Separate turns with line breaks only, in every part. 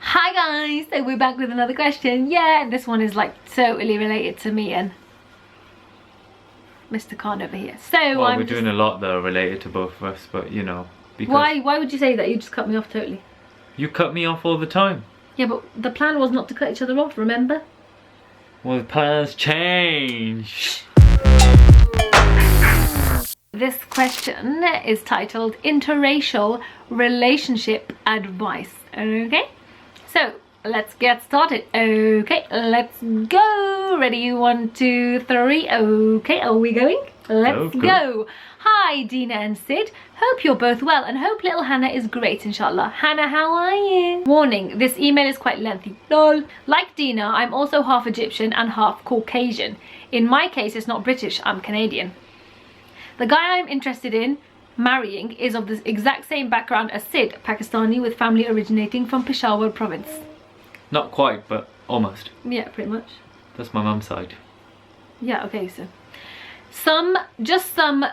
Hi guys, so we're back with another question. Yeah, and this one is like totally related to me and Mr. Khan over here. So
well, we're doing a lot that are related to both of us, but you know, because
why would you say that? You just cut me off totally.
You cut me off all the time.
Yeah, but the plan was not to cut each other off, remember?
Well, the plans change.
This question is titled Interracial Relationship Advice. Okay, so let's get started. Okay, let's go. Ready? 1, 2, 3. Okay, are we going? Let's go. Hi Dina and Sid, hope you're both well and hope little Hannah is great, inshallah. Hannah, how are you? Warning, this email is quite lengthy. Lol. Like Dina, I'm also half Egyptian and half Caucasian. In my case, it's not British, I'm Canadian. The guy I'm interested in marrying is of the exact same background as Sid, Pakistani with family originating from Peshawar province.
Not quite, but almost.
Yeah, pretty much.
That's my mum's side.
Yeah, okay, so just some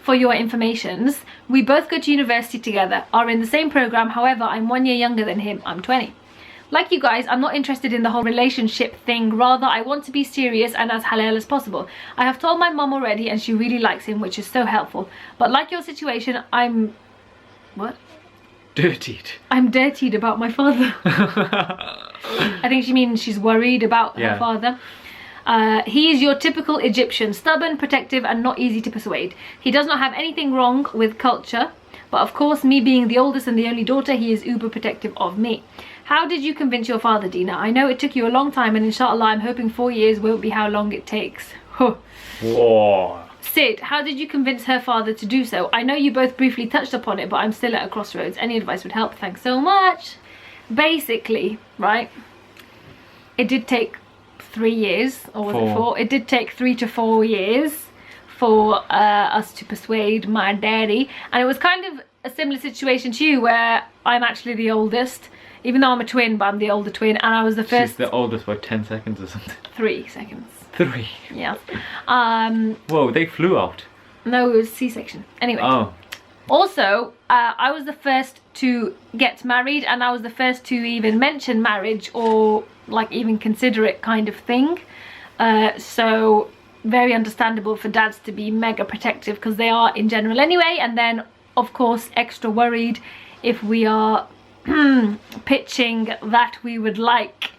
for your informations. We both go to university together, are in the same program. However, I'm 1 year younger than him. I'm 20. Like you guys, I'm not interested in the whole relationship thing. Rather, I want to be serious and as halal as possible. I have told my mum already and she really likes him, which is so helpful. But like your situation, I'm... What?
Dirtied.
I'm dirtied about my father. I think she means she's worried about her father. He is your typical Egyptian, stubborn, protective and not easy to persuade. He does not have anything wrong with culture, but of course, me being the oldest and the only daughter, he is uber protective of me. How did you convince your father, Dina? I know it took you a long time and inshallah I'm hoping 4 years won't be how long it takes.
Whoa.
Sid, how did you convince her father to do so? I know you both briefly touched upon it, but I'm still at a crossroads. Any advice would help. Thanks so much. Basically, right, it did take 3 years, or was it 4? It did take 3 to 4 years for us to persuade my daddy, and it was kind of a similar situation to you where I'm actually the oldest, even though I'm a twin, but I'm the older twin, and I was the first.
She's the oldest by 10 seconds or something.
3 seconds.
3?
Yeah.
Whoa, they flew out.
No, it was C-section. Anyway.
Oh.
Also, I was the first to get married, and I was the first to even mention marriage or like even consider it, kind of thing. So very understandable for dads to be mega protective, because they are in general anyway, and then of course extra worried if we are pitching that we would like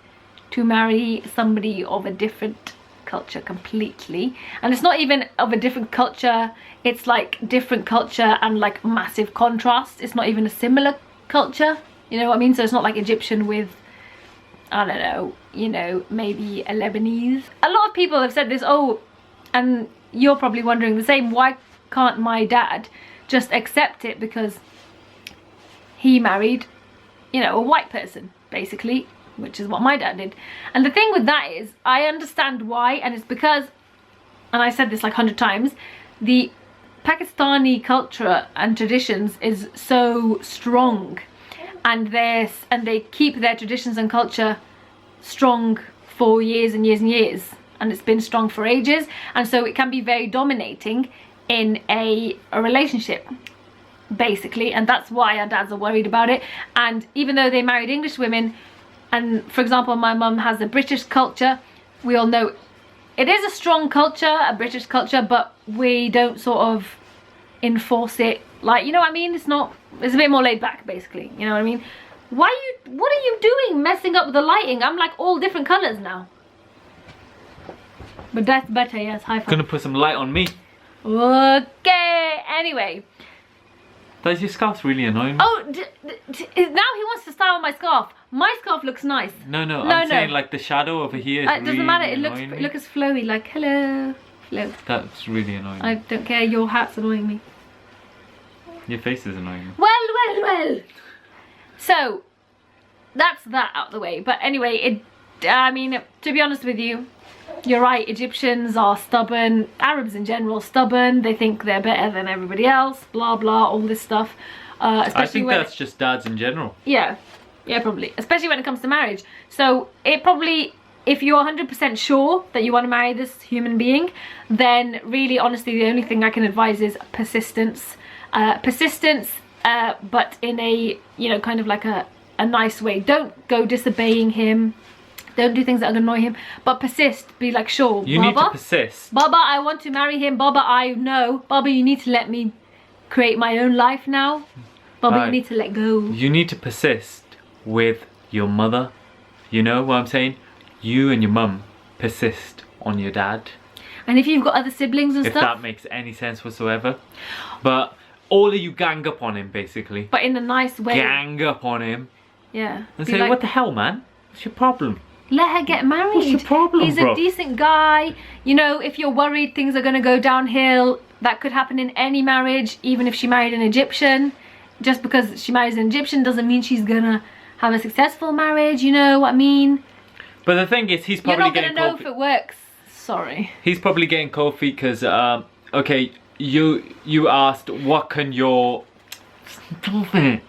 to marry somebody of a different culture completely. And it's not even of a different culture, it's like different culture and like massive contrast. It's not even a similar culture, you know what I mean? So it's not like Egyptian with, I don't know, you know, maybe a Lebanese. A lot of people have said this, oh, and you're probably wondering the same, why can't my dad just accept it because he married, you know, a white person, basically, which is what my dad did. And the thing with that is, I understand why, and it's because, and I said this like 100 times, the Pakistani culture and traditions is so strong, and they keep their traditions and culture strong for years and years and years, and it's been strong for ages, and so it can be very dominating in a relationship, basically, and that's why our dads are worried about it. And even though they married English women, and for example my mum has a British culture, we all know it is a strong culture, a British culture, but we don't sort of enforce it, like, you know what I mean? It's not, it's a bit more laid back, basically, you know what I mean? What are you doing messing up the lighting? I'm like all different colors now, but that's better. Yes, high five.
Gonna put some light on me.
Okay, anyway.
Does your scarf really annoy me?
Oh, now he wants to style my scarf. My scarf looks nice.
No, I'm saying like the shadow over here is
it doesn't
really
matter, it looks flowy, like hello, flow.
That's really annoying.
I don't care, your hat's annoying me.
Your face is annoying me.
Well. So, that's that out the way. But anyway, I mean, to be honest with you, you're right, Egyptians are stubborn, Arabs in general stubborn, they think they're better than everybody else, blah blah, all this stuff.
I think that's just dads in general. Yeah,
probably, especially when it comes to marriage. So it probably, if you're 100% sure that you want to marry this human being, then really honestly the only thing I can advise is persistence. But in a, you know, kind of like a a nice way. Don't go disobeying him. Don't do things that are going to annoy him, but persist. Be like, sure,
You
Baba,
need to persist.
Baba, I want to marry him. Baba, I know. Baba, you need to let me create my own life now. Baba, you need to let go.
You need to persist with your mother. You know what I'm saying? You and your mum persist on your dad.
And if you've got other siblings and
if
stuff.
That makes any sense whatsoever. But all of you gang up on him, basically.
But in a nice way.
Gang up on him.
Yeah.
And
Be
say,
like,
what the hell, man? What's your problem?
let her get married.
What's your problem,
He's
bro?
a decent guy. You know, if you're worried things are going to go downhill, that could happen in any marriage, even if she married an Egyptian. Just because she marries an Egyptian doesn't mean she's going to have a successful marriage, you know what I mean?
But the thing is, he's probably getting
You're not going to know if it works. Sorry.
He's probably getting cold feet because, okay, you asked what can your... Stop it.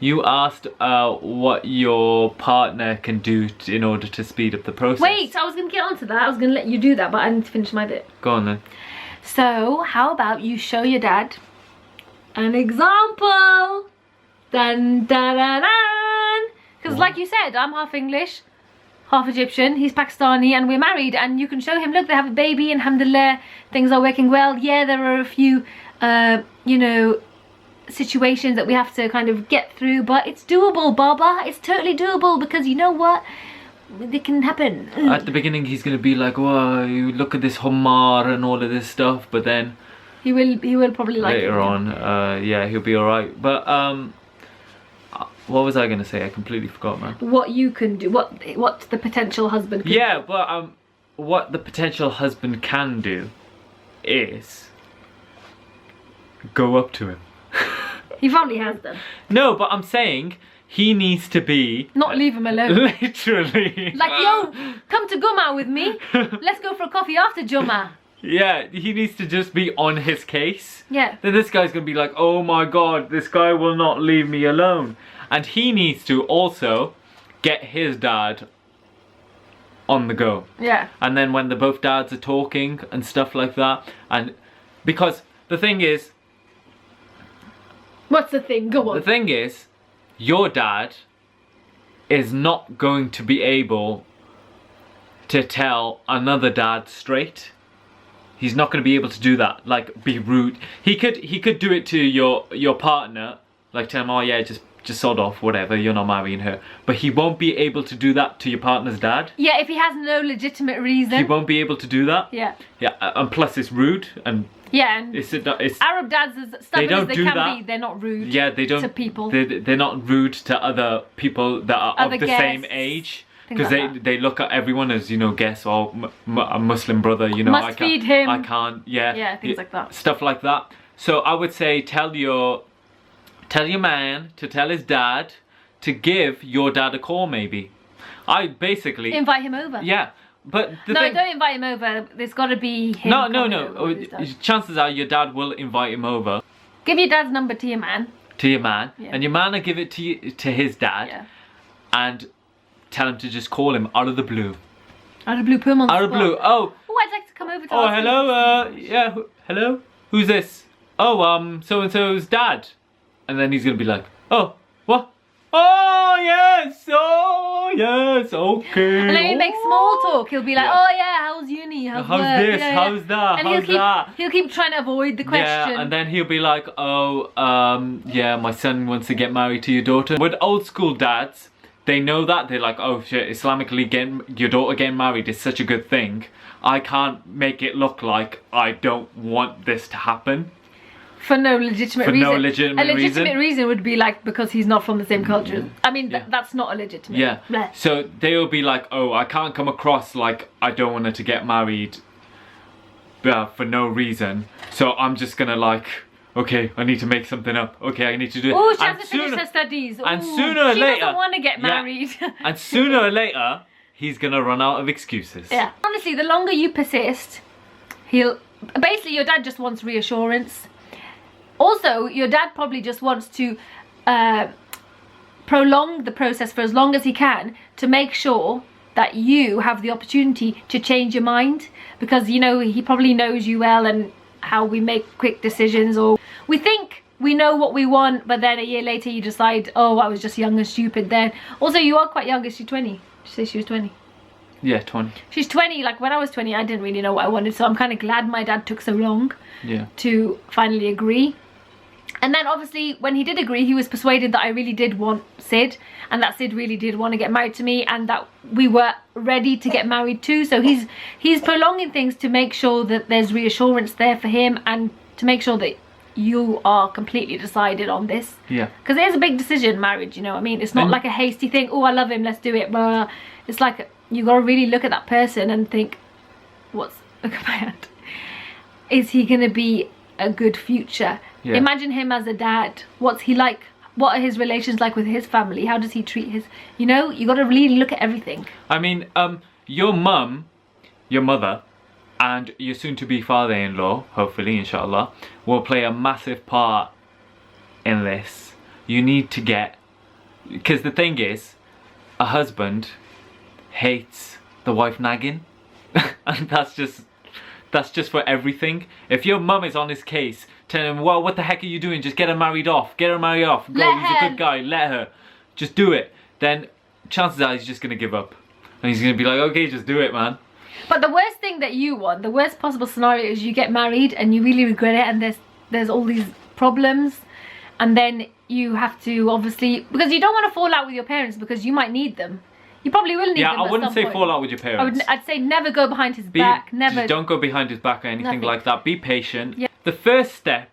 You asked what your partner can do in order to speed up the process.
Wait, I was going to get onto that. I was going to let you do that, but I need to finish my bit.
Go on then.
So, how about you show your dad an example? Dun, dun, dun, dun. Because like you said, I'm half English, half Egyptian, he's Pakistani, and we're married, and you can show him, look, they have a baby, and alhamdulillah, things are working well. Yeah, there are a few, you know, situations that we have to kind of get through, but it's doable, Baba. It's totally doable, because you know what? It can happen.
At the beginning, he's going to be like, whoa, you look at this Humar and all of this stuff, but then...
He will probably like it.
Later on, yeah, he'll be alright. But, what was I going to say? I completely forgot, man.
What you can do, what the potential husband can
Yeah,
do.
but what the potential husband can do is go up to him.
He probably has them.
No, but I'm saying he needs to be...
Not leave him alone.
Literally.
Like, yo, come to Guma with me. Let's go for a coffee after Juma.
Yeah, he needs to just be on his case.
Yeah.
Then this guy's going to be like, oh my god, this guy will not leave me alone. And he needs to also get his dad on the go.
Yeah.
And then when the both dads are talking and stuff like that. And because the thing is...
What's the thing? Go on.
The thing is, your dad is not going to be able to tell another dad straight. He's not going to be able to do that, like be rude. He could do it to your partner, like tell him, oh yeah, just sod off, whatever, you're not marrying her. But he won't be able to do that to your partner's dad.
Yeah, if he has no legitimate reason.
He won't be able to do that.
Yeah.
Yeah, and plus it's rude and...
Yeah, and
it's
Arab dads, as stubborn as they can be, they're not rude.
Yeah, they don't.
To people.
They're not rude to other people that are
Other
of the
guests,
same age. Because
like
they look at everyone as, you know, guests or a Muslim brother, you know.
Must feed him.
I can't, yeah.
Yeah, things like that.
Stuff like that. So I would say tell your man to tell his dad to give your dad a call, maybe. I basically...
Invite him over.
Yeah. But the
no,
thing,
don't invite him over. There's got to be him.
No. Chances are your dad will invite him over.
Give your dad's number to your man.
To your man.
Yeah.
And your man will give it to his dad.
Yeah.
And tell him to just call him out of the blue.
Out of blue, put him on the
Out of
spot.
blue. Oh,
I'd like to come over to
oh,
ask you.
hello, yeah, hello? Who's this? Oh, so-and-so's dad. And then he's going to be like, oh, what? Oh, yes, okay.
And then he'll make small talk. He'll be like,
Yeah.
oh yeah, how's uni? How's work?
this?
Yeah,
How's that?
And
How's that?
he'll keep trying to avoid the question.
Yeah, and then he'll be like, oh, yeah, my son wants to get married to your daughter. With old school dads, they know that. They're like, oh shit, Islamically your daughter getting married is such a good thing. I can't make it look like I don't want this to happen.
For no legitimate reason.
No legitimate
a legitimate reason would be like because he's not from the same culture. I mean,
Yeah.
that's not a legitimate.
Yeah.
Bleh.
So they'll be like, oh, I can't come across like I don't want her to get married for no reason. So I'm just gonna like, okay, I need to make something up. Okay, I need to do it.
Oh, she has to finish her studies.
and
Ooh,
sooner or
she
later-
doesn't want to get
Yeah.
married.
And sooner or later, he's gonna run out of excuses.
Yeah. Honestly, the longer you persist, basically your dad just wants reassurance. Also, your dad probably just wants to prolong the process for as long as he can to make sure that you have the opportunity to change your mind, because, you know, he probably knows you well and how we make quick decisions, or we think we know what we want, but then a year later you decide, oh, I was just young and stupid then. Also, you are quite young. Is she 20? Did you say she was 20?
Yeah, 20.
She's 20. Like, when I was 20, I didn't really know what I wanted, so I'm kind of glad my dad took so long to finally agree. And then obviously when he did agree, he was persuaded that I really did want Sid, and that Sid really did want to get married to me, and that we were ready to get married too. So he's prolonging things to make sure that there's reassurance there for him, and to make sure that you are completely decided on this.
Yeah.
Because it is a big decision, marriage, you know what I mean? It's not like a hasty thing, oh, I love him, let's do it, blah. It's like, you got to really look at that person and think, look at my hand. Is he going to be a good future? Yeah. Imagine him as a dad. What's he like? What are his relations like with his family? How does he treat his, you know, you got to really look at everything.
I mean, your mum, your mother, and your soon-to-be father-in-law, hopefully, inshallah, will play a massive part in this. You need to get, because the thing is, a husband hates the wife nagging, and that's just for everything. If your mum is on his case, telling him, well, what the heck are you doing? Just get her married off. Get her married off. Go, he's a good guy. Let her. Just do it. Then chances are he's just going to give up. And he's going to be like, okay, just do it, man.
But the worst thing that you want, the worst possible scenario is you get married and you really regret it, and there's all these problems, and then you have to, obviously, because you don't want to fall out with your parents because you might need them. You probably will need them. Yeah,
I wouldn't say fall out with your parents.
I'd say never go behind his back. Never.
Don't go behind his back or anything like that. Be patient. Yeah. The first step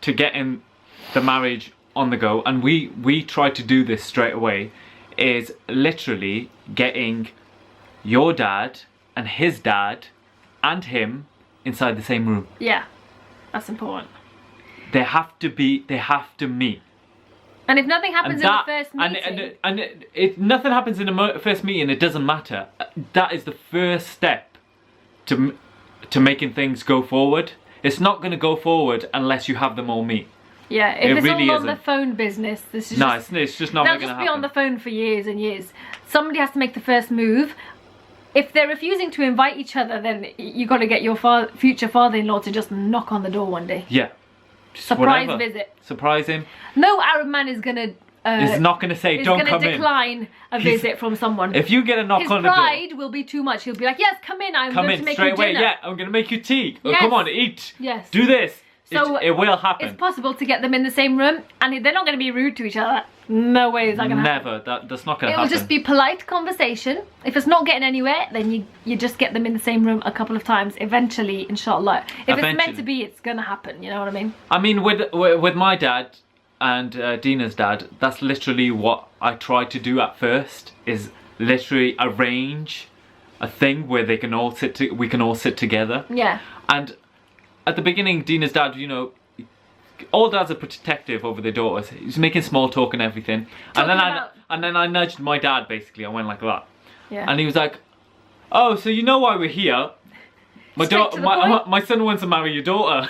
to getting the marriage on the go, and we try to do this straight away, is literally getting your dad and his dad and him inside the same room.
Yeah, that's important.
They have to meet.
And if nothing happens in the first meeting...
And if nothing happens in the first meeting, it doesn't matter. That is the first step to making things go forward. It's not going to go forward unless you have them all meet.
Yeah, if it's really all on the phone business, this is
it's just not going to happen.
They'll just be on the phone for years and years. Somebody has to make the first move. If they're refusing to invite each other, then you got to get your future father-in-law to just knock on the door one day.
Yeah.
Surprise visit.
Surprise him.
No Arab man is gonna.
He's not gonna say, "Don't come in." He's gonna
decline a visit from someone.
If you get a knock on the door,
his pride will be too much. He'll be like, "Yes, come in. I'm going to make you dinner.
Straight away. Yeah, I'm gonna make you tea. Yes. Oh, come on, eat.
Yes.
Do this."
So
it will happen.
It's possible to get them in the same room, and they're not going to be rude to each other. No way is that going to happen.
Never. That's not going to happen.
It will just be polite conversation. If it's not getting anywhere, then you just get them in the same room a couple of times. Eventually, inshallah. If it's meant to be, it's going to happen. You know what I mean?
I mean, with my dad and Dina's dad, that's literally what I tried to do at first. Is literally arrange a thing where they can all we can all sit together.
Yeah.
And at the beginning, Dina's dad, you know, all dads are protective over their daughters. He's making small talk and everything. And then I nudged my dad, basically. I went like that.
Yeah.
And he was like, oh, so you know why we're here? My son wants to marry your daughter.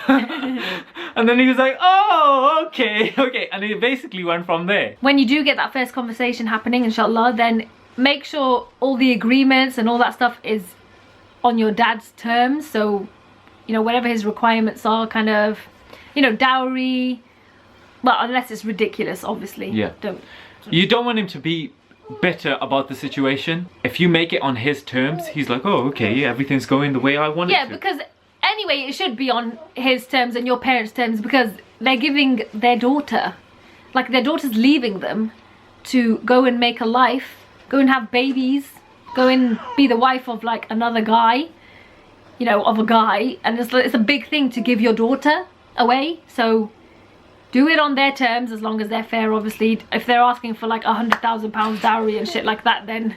And then he was like, oh, okay. And it basically went from there.
When you do get that first conversation happening, inshallah, then make sure all the agreements and all that stuff is on your dad's terms. So, you know, whatever his requirements are, kind of, you know, dowry, well, unless it's ridiculous, obviously.
Yeah. You don't want him to be bitter about the situation. If you make it on his terms, he's like, oh, okay, yeah, everything's going the way I want it to.
Yeah, because anyway, it should be on his terms and your parents' terms, because they're giving their daughter, like their daughter's leaving them to go and make a life, go and have babies, go and be the wife of like another guy, you know, of a guy, and it's a big thing to give your daughter away. So do it on their terms, as long as they're fair, obviously. If they're asking for like £100,000 dowry and shit like that, then,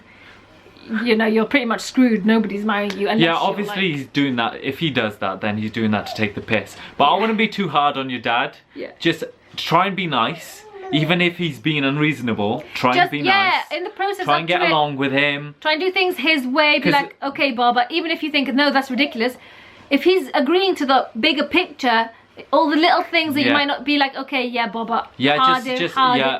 you know, you're pretty much screwed. Nobody's marrying you. Yeah,
obviously he's doing that. If he does that, then he's doing that to take the piss. But I wouldn't be too hard on your dad.
Yeah.
Just try and be nice. Even if he's being unreasonable, try and be nice.
Yeah, in the process,
try and get along with him.
Try and do things his way. Be like, okay, Baba, even if you think, no, that's ridiculous, if he's agreeing to the bigger picture, all the little things that you might not be like, okay, yeah, Baba.
Yeah,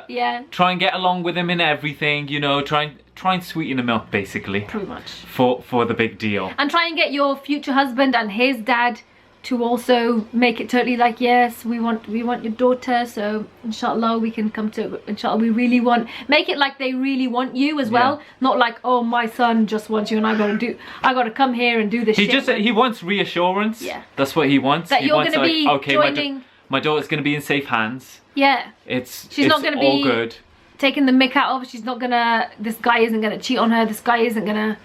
yeah. Try and get along with him in everything, you know, try and sweeten him up, basically.
Pretty much.
For the big deal.
And try and get your future husband and his dad to also make it totally like, yes, we want your daughter, so inshallah we can come to, inshallah we really want, make it like they really want you as well, not like, oh, my son just wants you and I gotta come here and do this shit.
He wants reassurance. Yeah, that's what he wants.
That
he
you're
wants,
gonna be
okay,
joining,
my daughter's gonna be in safe hands.
Yeah, she's not gonna be
all good,
taking the mick out of. She's not gonna, this guy isn't gonna cheat on her, this guy isn't gonna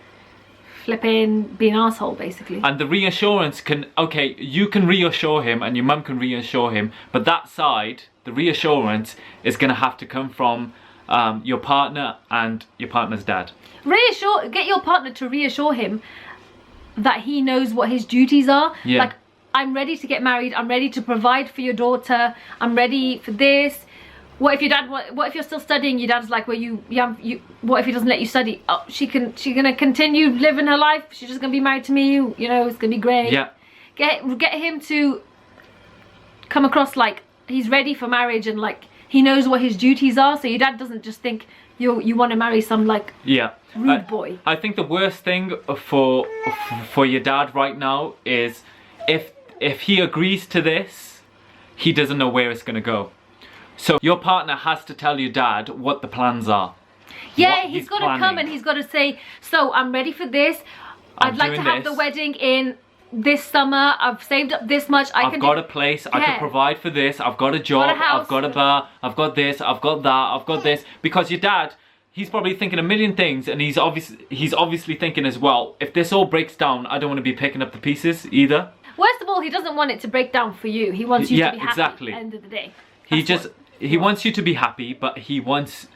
flipping be an asshole, basically. And
the reassurance can, okay, you can reassure him and your mum can reassure him, but that side, the reassurance is gonna have to come from your partner and your partner's dad.
Get your partner to reassure him that he knows what his duties are.
Yeah.
Like, I'm ready to get married, I'm ready to provide for your daughter, I'm ready for this. What if your dad? What if you're still studying? Your dad's like, well, what if he doesn't let you study? Oh, she's gonna continue living her life. She's just gonna be married to me. You know, it's gonna be great.
Yeah.
Get him to come across like he's ready for marriage and like he knows what his duties are. So your dad doesn't just think you want to marry some like rude boy.
I think the worst thing for your dad right now is if he agrees to this, he doesn't know where it's gonna go. So your partner has to tell your dad what the plans are.
Yeah, he's got to come and he's got to say, so I'm ready for this. I'd like to have the wedding in this summer. I've saved up this much.
I've got a place. I can provide for this. I've got a job. I've got a bar. I've got this. I've got that. I've got this. Because your dad, he's probably thinking a million things, and he's obviously thinking as well, if this all breaks down, I don't want to be picking up the pieces either.
Worst of all, he doesn't want it to break down for you. He wants you to be happy at the end of the day.
He wants you to be happy, but he wants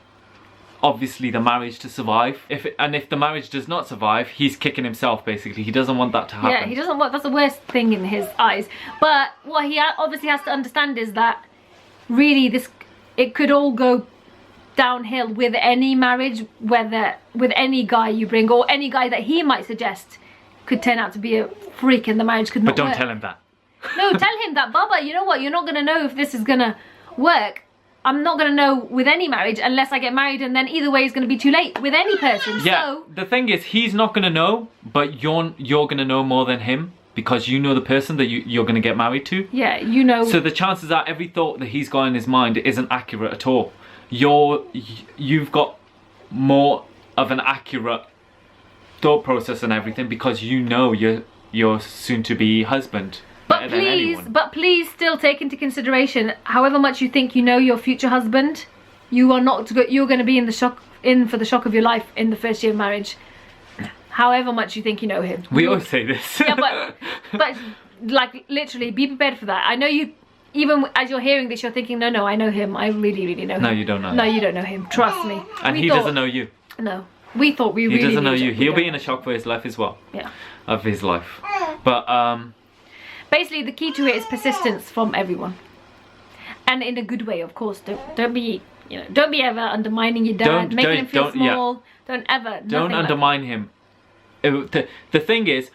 obviously the marriage to survive. If the marriage does not survive, he's kicking himself basically. He doesn't want that to happen.
Yeah, he doesn't want, that's the worst thing in his eyes. But what he obviously has to understand is that really it could all go downhill with any marriage, whether with any guy you bring or any guy that he might suggest could turn out to be a freak and the marriage could not work.
But don't tell him that.
No, tell him that, Baba, you know what, you're not going to know if this is going to work. I'm not going to know with any marriage unless I get married, and then either way it's going to be too late with any person.
Yeah,
so
the thing is, he's not going to know, but you're going to know more than him because you know the person that you're going to get married to.
Yeah, you know.
So the chances are every thought that he's got in his mind isn't accurate at all. You've got more of an accurate thought process and everything because you know your soon-to-be husband.
But please still take into consideration, however much you think you know your future husband, you're going to be in for the shock of your life in the first year of marriage. However much you think you know him.
We always say this.
Yeah, but like literally be prepared for that. I know you, even as you're hearing this, you're thinking, no, I know him. I really, really know him.
No, you don't know him.
No, you don't know him. Trust me.
And he doesn't know you.
No. We thought we really
He doesn't know you. He'll be
don't.
in a shock for his life as well.
Yeah.
Of his life. But
basically, the key to it is persistence from everyone, and in a good way, of course. Don't be ever undermining your dad, making him feel small. Yeah. Don't
undermine him. The thing is,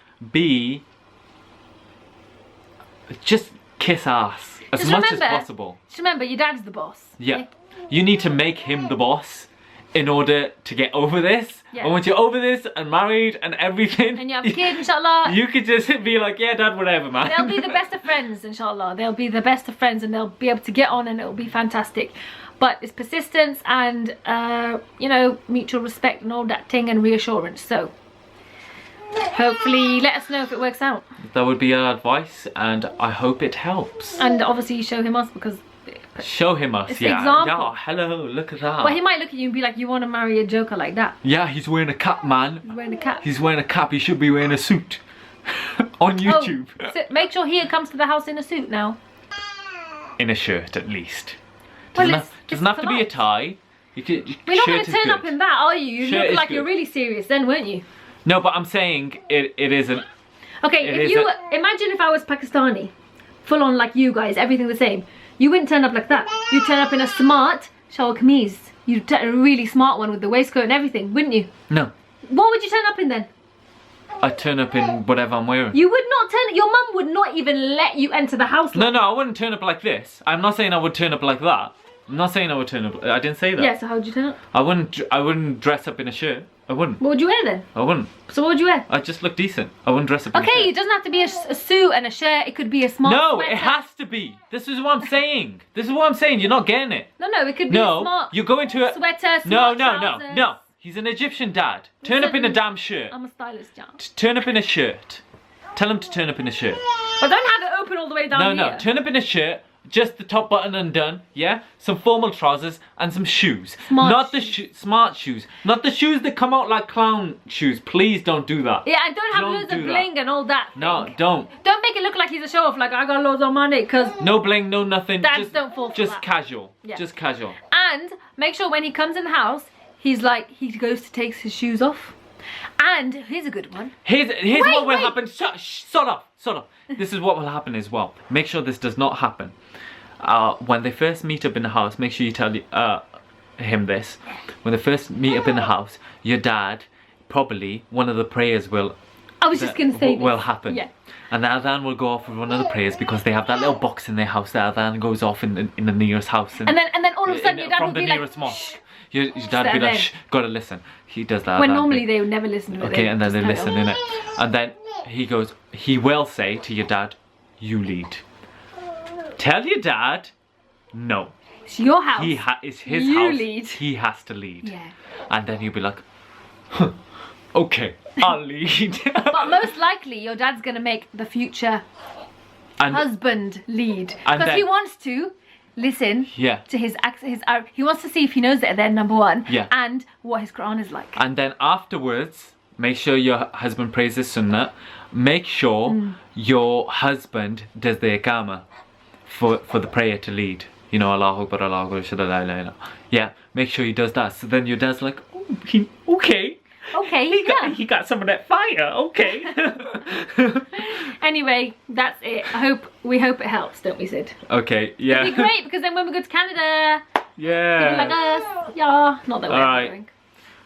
just kiss ass as much as possible.
Just remember, your dad's the boss.
Yeah,
okay?
You need to make him the boss in order to get over this. Yeah. And once you're over this and married and everything,
and you have a kid, inshallah,
you could just be like, yeah, dad, whatever, man.
They'll be the best of friends, inshallah. They'll be the best of friends and they'll be able to get on and it'll be fantastic. But it's persistence and mutual respect and all that thing and reassurance. So hopefully let us know if it works out.
That would be our advice, and I hope it helps.
And obviously show him us, because
show him us,
it's
yeah.
Example.
Yeah, hello, look at that.
Well, he might look at you and be like, you want to marry a joker like that?
Yeah, he's wearing a cap, man.
He's wearing a cap.
He's wearing a cap. He should be wearing a suit. On YouTube.
Oh, so make sure he comes to the house in a suit now.
In a shirt, at least.
Doesn't
have to be a tie.
You're not going to turn up in that, are you? You look like you're really serious then, weren't you?
No, but I'm saying it isn't.
Okay, imagine if I was Pakistani, full on like you guys, everything the same. You wouldn't turn up like that. You'd turn up in a smart shalwar kameez. You'd turn a really smart one with the waistcoat and everything, wouldn't you?
No.
What would you turn up in then?
I'd turn up in whatever I'm wearing.
You would not turn. Your mum would not even let you enter the house.
No, I wouldn't turn up like this. I'm not saying I would turn up like that. I'm not saying I would turn up. I didn't say that.
Yeah, so how would you turn up?
I wouldn't dress up in a shirt. I wouldn't.
What would you wear then?
I wouldn't.
So what would you wear?
I just look decent. I wouldn't dress up in a shirt.
Okay, it doesn't have to be a suit and a shirt. It could be a smart
No,
sweater.
it has to be. This is what I'm saying. This is what I'm saying. You're not getting it.
No, it could be a smart
you go into a
sweater,
No,
smart trousers.
no. He's an Egyptian dad. Turn up in a damn shirt.
I'm a stylist, John.
Turn up in a shirt. Tell him to turn up in a shirt.
But don't have it open all the way down
No,
here.
turn up in a shirt. Just the top button undone, yeah? Some formal trousers and some shoes. Smart shoes. Not the shoes that come out like clown shoes. Please don't do that.
Yeah, and don't have loads of bling and all that thing.
No, don't.
Don't make it look like he's a show off, like I got loads of money, because...
No bling, no nothing.
Dads don't fall for
Just
that.
casual.
Yeah.
Just casual.
And make sure when he comes in the house, he's like, he goes to take his shoes off. And here's a good one.
Here's what will happen. Shut up. This is what will happen as well. Make sure this does not happen. When they first meet up in the house, make sure you tell him this. When they first meet up in the house, your dad, probably one of the prayers will...
I was just going to say
will happen.
Yeah.
And the adhan will go off with one of the prayers because they have that little box in their house. The adhan goes off in the nearest house.
And then all of a sudden your dad will be like...
From the nearest mosque. Your dad will be like, shh, gotta listen. He does that.
When normally they would never listen to it.
Okay, and then they listen, innit? And then he will say to your dad, you lead. Tell your dad, no.
It's your house.
It's his
you
house.
Lead.
He has to lead.
Yeah.
And then he'll be like, huh, okay, I'll lead.
But most likely your dad's going to make the future husband lead. Because he wants to listen to his he wants to see if he knows that they're number one.
Yeah.
And what his Quran is like.
And then afterwards, make sure your husband prays the sunnah. Make sure your husband does the iqamah for the prayer to lead. You know, Allahu Akbar, Allahu Akbar, Shada la ilaha illallah. Yeah, make sure he does that. So then your dad's like, oh, okay.
Okay,
he got some of that fire, okay.
Anyway, that's it. We hope it helps, don't we, Sid?
Okay, yeah.
It'd be great, because then when we go to Canada,
yeah.
people like us, yeah, not that we're ever going.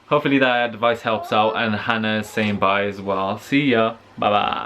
Hopefully that advice helps out, and Hannah's saying bye as well. See ya. Bye bye.